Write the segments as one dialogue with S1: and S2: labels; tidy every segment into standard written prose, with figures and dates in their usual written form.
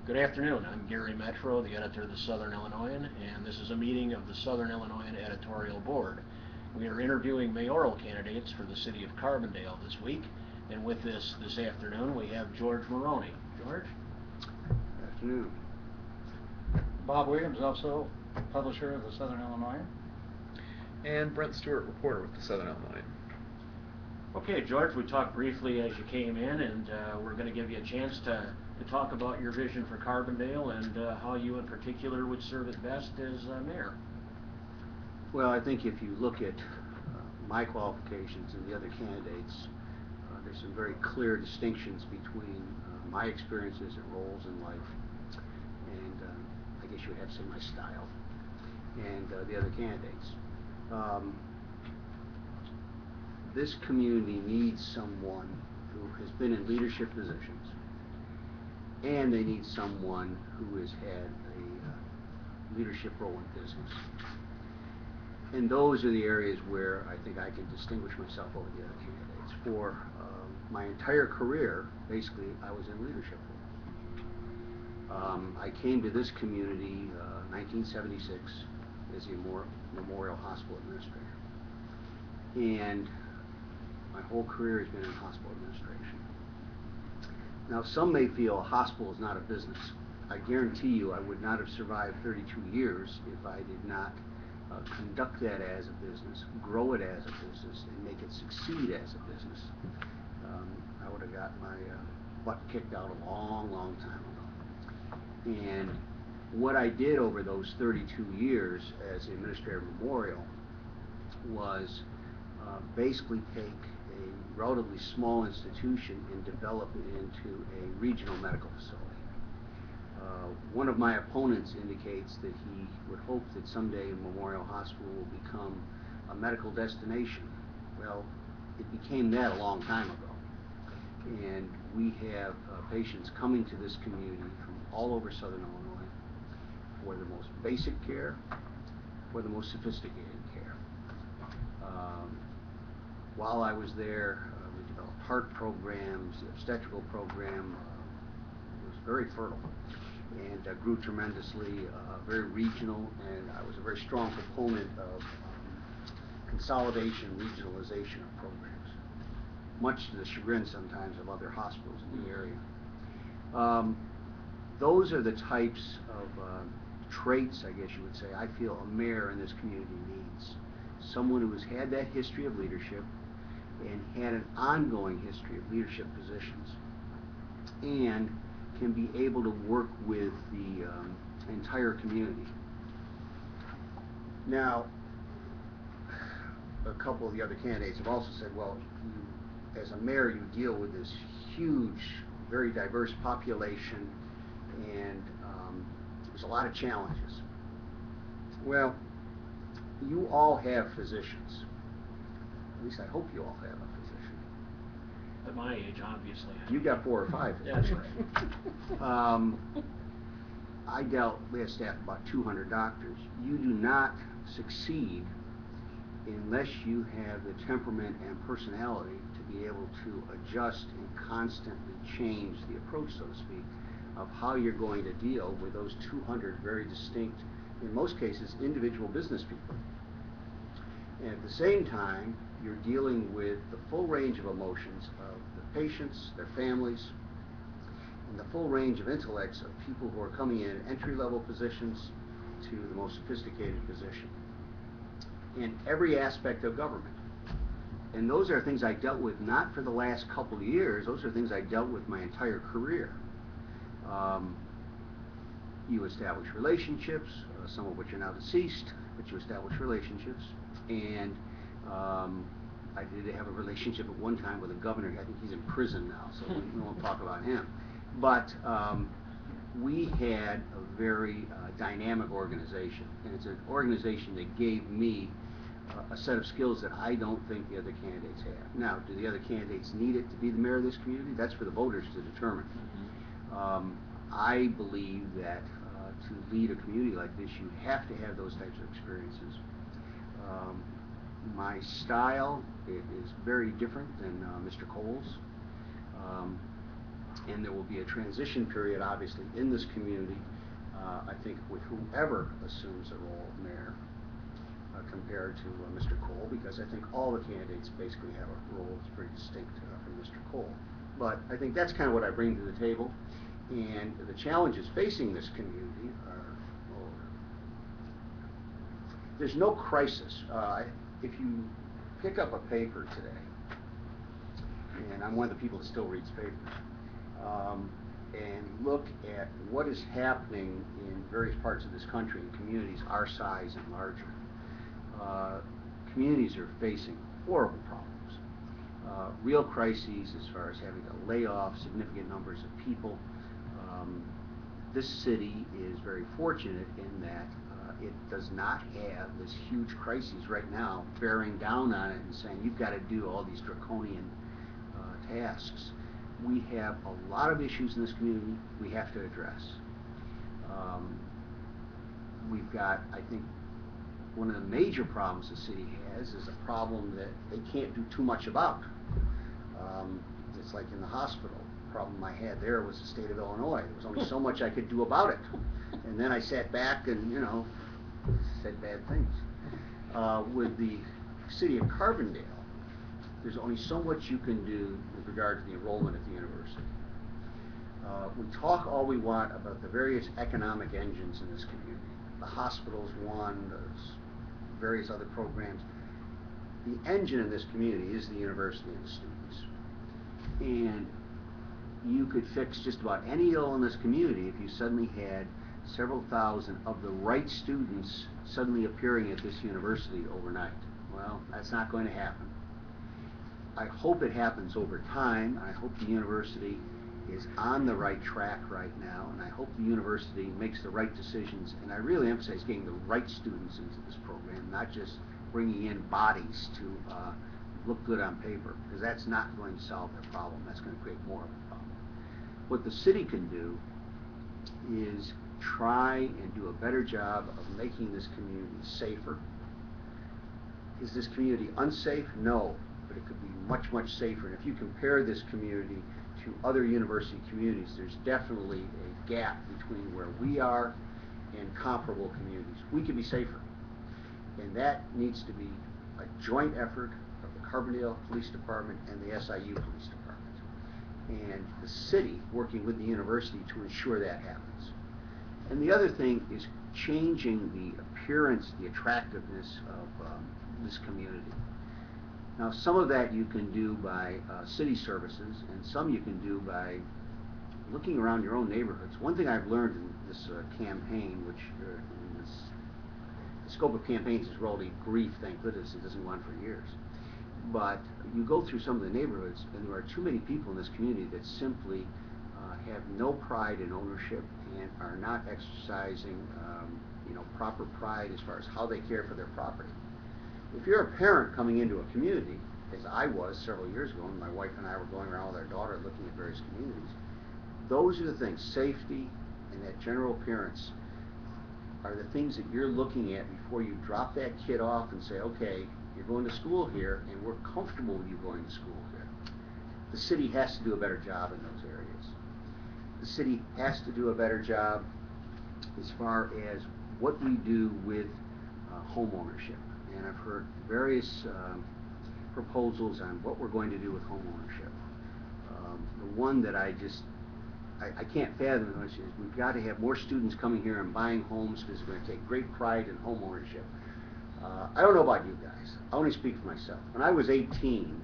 S1: Good afternoon. I'm Gary Metro, the editor of the Southern Illinoisan, and this is a meeting of the Southern Illinoisan Editorial Board. We are interviewing mayoral candidates for the city of Carbondale this week, and with this afternoon we have George Maroney. George?
S2: Good afternoon.
S3: Bob Williams, also publisher of the Southern Illinoisan.
S4: And Brent Stewart, reporter with the Southern Illinoisan.
S1: Okay, George, we talked briefly as you came in, and we're going to give you a chance to talk about your vision for Carbondale and how you in particular would serve it best as mayor.
S2: Well, I think if you look at my qualifications and the other candidates, there's some very clear distinctions between my experiences and roles in life, and I guess you would have to say my style, and the other candidates. This community needs someone who has been in leadership positions, and they need someone who has had a leadership role in business. And those are the areas where I think I can distinguish myself over the other candidates. For my entire career, basically, I was in leadership roles. I came to this community 1976 as a Memorial Hospital administrator. And my whole career has been in hospital administration. Now, some may feel a hospital is not a business. I guarantee you I would not have survived 32 years if I did not conduct that as a business, grow it as a business, and make it succeed as a business. I would have got my butt kicked out a long, long time ago. And what I did over those 32 years as the administrator of Memorial was basically take a relatively small institution and develop it into a regional medical facility. One of my opponents indicates that he would hope that someday Memorial Hospital will become a medical destination. Well, it became that a long time ago. And we have patients coming to this community from all over Southern Illinois for the most basic care, for the most sophisticated care. While I was there, we developed heart programs. The obstetrical program was very fertile and grew tremendously, very regional, and I was a very strong proponent of consolidation, regionalization of programs, much to the chagrin sometimes of other hospitals in the area. Those are the types of traits, I guess you would say, I feel a mayor in this community needs. Someone who has had that history of leadership and had an ongoing history of leadership positions, and can be able to work with the entire community. Now, a couple of the other candidates have also said, well, you, as a mayor, you deal with this huge, very diverse population, and there's a lot of challenges. Well, you all have physicians. At least I hope you all have a physician.
S1: At my age, obviously.
S2: You've got 4 or 5 physicians.
S1: That's right.
S2: We have staff of about 200 doctors. You do not succeed unless you have the temperament and personality to be able to adjust and constantly change the approach, so to speak, of how you're going to deal with those 200 very distinct, in most cases, individual business people. And at the same time, you're dealing with the full range of emotions of the patients, their families, and the full range of intellects of people who are coming in entry-level positions to the most sophisticated position in every aspect of government. And those are things I dealt with not for the last couple of years, those are things I dealt with my entire career. You establish relationships, some of which are now deceased, but you establish relationships. And I did have a relationship at one time with a governor. I think he's in prison now, so we won't talk about him. But we had a very dynamic organization, and it's an organization that gave me a set of skills that I don't think the other candidates have. Now, do the other candidates need it to be the mayor of this community? That's for the voters to determine. I believe that to lead a community like this, you have to have those types of experiences. My style is very different than Mr. Cole's. And there will be a transition period, obviously, in this community, I think, with whoever assumes the role of mayor, compared to Mr. Cole, because I think all the candidates basically have a role that's pretty distinct from Mr. Cole. But I think that's kind of what I bring to the table. And the challenges facing this community are, there's no crisis. If you pick up a paper today, and I'm one of the people that still reads papers, and look at what is happening in various parts of this country, in communities our size and larger, communities are facing horrible problems. Real crises as far as having to lay off significant numbers of people. This city is very fortunate in that it does not have this huge crisis right now bearing down on it and saying you've got to do all these draconian tasks. We have a lot of issues in this community we have to address. We've got, I think, one of the major problems the city has is a problem that they can't do too much about. It's like in the hospital. The problem I had there was the state of Illinois. There was only so much I could do about it. And then I sat back and, said bad things. With the city of Carbondale, there's only so much you can do with regard to the enrollment at the university. We talk all we want about the various economic engines in this community. The hospital's one, there's various other programs. The engine in this community is the university and the students. And you could fix just about any ill in this community if you suddenly had several thousand of the right students suddenly appearing at this university overnight. Well, that's not going to happen. I hope it happens over time. I hope the university is on the right track right now, and I hope the university makes the right decisions, and I really emphasize getting the right students into this program, not just bringing in bodies to look good on paper, because that's not going to solve the problem. That's going to create more of a problem. What the city can do is try and do a better job of making this community safer. Is this community unsafe? No, but it could be much, much safer. And if you compare this community to other university communities, there's definitely a gap between where we are and comparable communities. We could be safer. And that needs to be a joint effort of the Carbondale Police Department and the SIU Police Department. And the city working with the university to ensure that happens. And the other thing is changing the appearance, the attractiveness of this community. Now, some of that you can do by city services, and some you can do by looking around your own neighborhoods. One thing I've learned in this campaign, which the scope of campaigns is relatively brief, thank goodness it doesn't go on for years. But you go through some of the neighborhoods, and there are too many people in this community that simply have no pride in ownership and are not exercising proper pride as far as how they care for their property. If you're a parent coming into a community, as I was several years ago, and my wife and I were going around with our daughter looking at various communities, those are the things, safety and that general appearance, are the things that you're looking at before you drop that kid off and say, okay, you're going to school here, and we're comfortable with you going to school here. The city has to do a better job in those areas. The city has to do a better job as far as what we do with home ownership. And I've heard various proposals on what we're going to do with home ownership. The one that I can't fathom much is we've got to have more students coming here and buying homes because they're going to take great pride in home ownership. I don't know about you guys. I only speak for myself. When I was 18,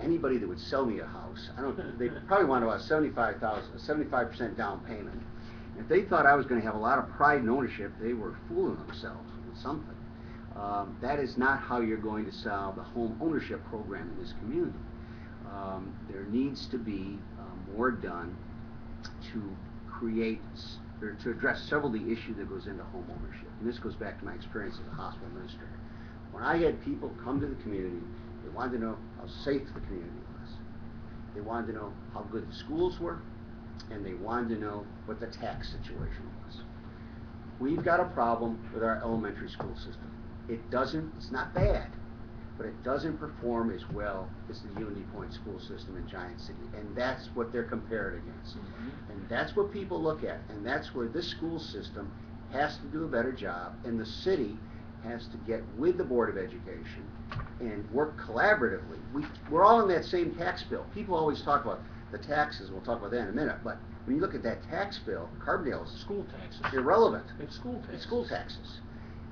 S2: anybody that would sell me a house, they probably wanted about $75% down payment. And if they thought I was going to have a lot of pride and ownership, they were fooling themselves with something. That is not how you're going to solve the home ownership program in this community. There needs to be more done to create or to address several of the issues that goes into home ownership. And this goes back to my experience as a hospital administrator. When I had people come to the community, they wanted to know how safe the community was. They wanted to know how good the schools were, and they wanted to know what the tax situation was. We've got a problem with our elementary school system. It's not bad, but it doesn't perform as well as the Unity Point school system in Giant City, and that's what they're compared against. And that's what people look at, and that's where this school system has to do a better job, and the city has to get with the Board of Education and work collaboratively. We're all in that same tax bill. People always talk about the taxes, we'll talk about that in a minute, but when you look at that tax bill, Carbondale is
S1: School taxes.
S2: irrelevant.
S1: It's school taxes.
S2: It's school taxes.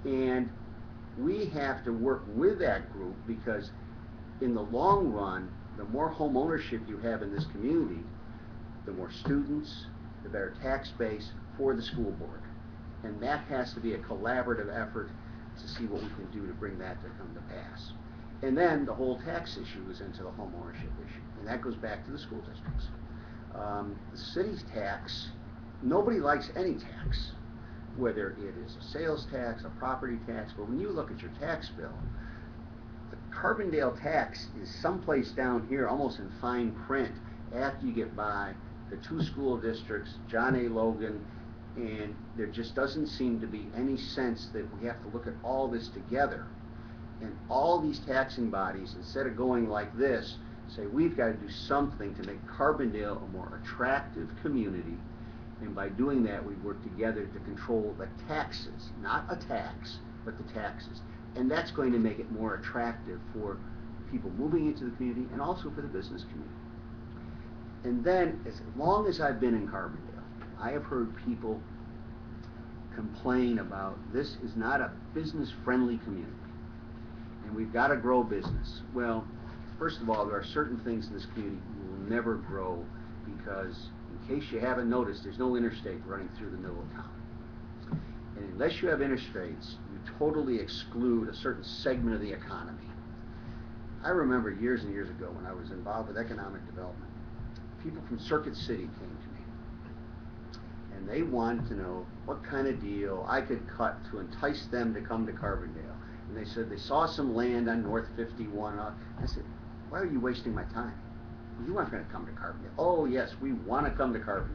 S2: And we have to work with that group, because in the long run, the more home ownership you have in this community, the more students, the better tax base for the school board. And that has to be a collaborative effort to see what we can do to bring that to come to pass. And then the whole tax issue is into the home ownership issue, and that goes back to the school districts. The city's tax, nobody likes any tax, whether it is a sales tax, a property tax, but when you look at your tax bill, the Carbondale tax is someplace down here, almost in fine print, after you get by the two school districts, John A. Logan, and there just doesn't seem to be any sense that we have to look at all this together. And all these taxing bodies, instead of going like this, say we've got to do something to make Carbondale a more attractive community, and by doing that we work together to control the taxes, not a tax, but the taxes. And that's going to make it more attractive for people moving into the community and also for the business community. And then, as long as I've been in Carbondale, I have heard people complain about this is not a business-friendly community, and we've got to grow business. Well, first of all, there are certain things in this community we will never grow, because, in case you haven't noticed, there's no interstate running through the middle of town. And unless you have interstates, you totally exclude a certain segment of the economy. I remember years and years ago when I was involved with economic development, people from Circuit City came to me, and they wanted to know what kind of deal I could cut to entice them to come to Carbondale. And they said they saw some land on North 51. I said, why are you wasting my time? You aren't going to come to Carbondale. Oh yes, we want to come to Carbondale.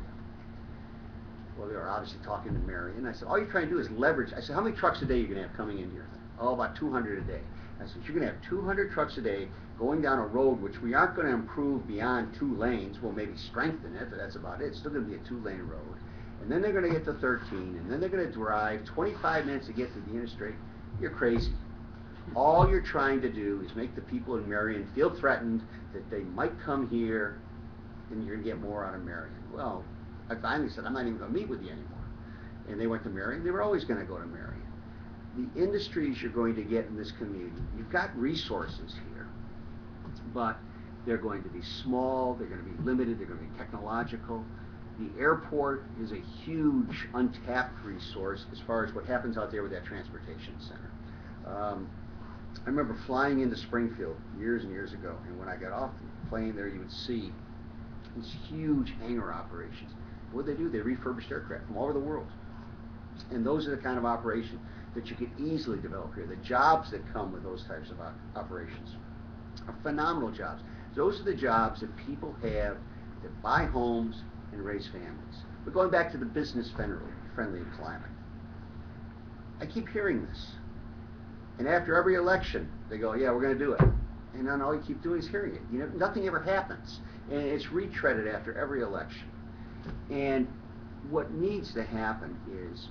S2: Well, they were obviously talking to Marion. I said, all you're trying to do is leverage. I said, how many trucks a day are you going to have coming into your thing? Oh, about 200 a day. I said, you're going to have 200 trucks a day going down a road which we aren't going to improve beyond 2 lanes. We'll maybe strengthen it, but that's about it. It's still going to be a 2-lane road. And then they're going to get to 13, and then they're going to drive 25 minutes to get to the interstate. You're crazy. All you're trying to do is make the people in Marion feel threatened that they might come here, and you're going to get more out of Marion. Well, I finally said, I'm not even going to meet with you anymore. And they went to Marion. They were always going to go to Marion. The industries you're going to get in this community, you've got resources here, but they're going to be small, they're going to be limited, they're going to be technological. The airport is a huge untapped resource as far as what happens out there with that transportation center. I remember flying into Springfield years and years ago, and when I got off the plane there, you would see these huge hangar operations. What they do, they refurbished aircraft from all over the world. And those are the kind of operations that you could easily develop here. The jobs that come with those types of operations are phenomenal jobs. Those are the jobs that people have that buy homes and raise families. But going back to the business-friendly climate, I keep hearing this. And after every election, they go, yeah, we're going to do it. And then all you keep doing is hearing it. You know, nothing ever happens. And it's retreaded after every election. And what needs to happen is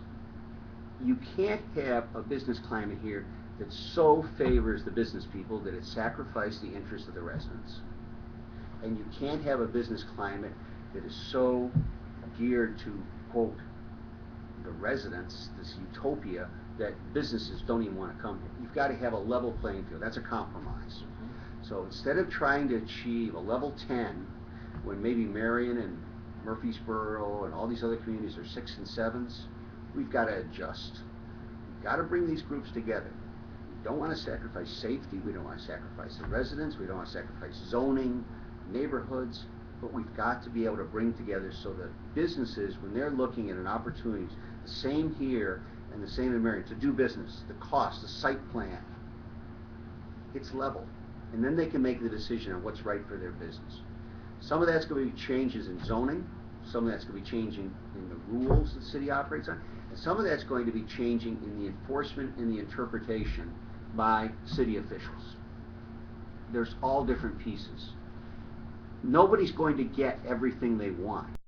S2: you can't have a business climate here that so favors the business people that it sacrifices the interests of the residents. And you can't have a business climate that is so geared to, quote, the residents, this utopia, that businesses don't even want to come here. You've got to have a level playing field. That's a compromise. So instead of trying to achieve a level 10, when maybe Marion and Murfreesboro and all these other communities are 6s and 7s, we've got to adjust. We've got to bring these groups together. We don't want to sacrifice safety. We don't want to sacrifice the residents. We don't want to sacrifice zoning, neighborhoods. But we've got to be able to bring together so that businesses, when they're looking at an opportunity, the same here and the same in Marion, to do business, the cost, the site plan, it's level. And then they can make the decision on what's right for their business. Some of that's going to be changes in zoning. Some of that's going to be changing in the rules the city operates on. And some of that's going to be changing in the enforcement and the interpretation by city officials. there's all different pieces. Nobody's going to get everything they want.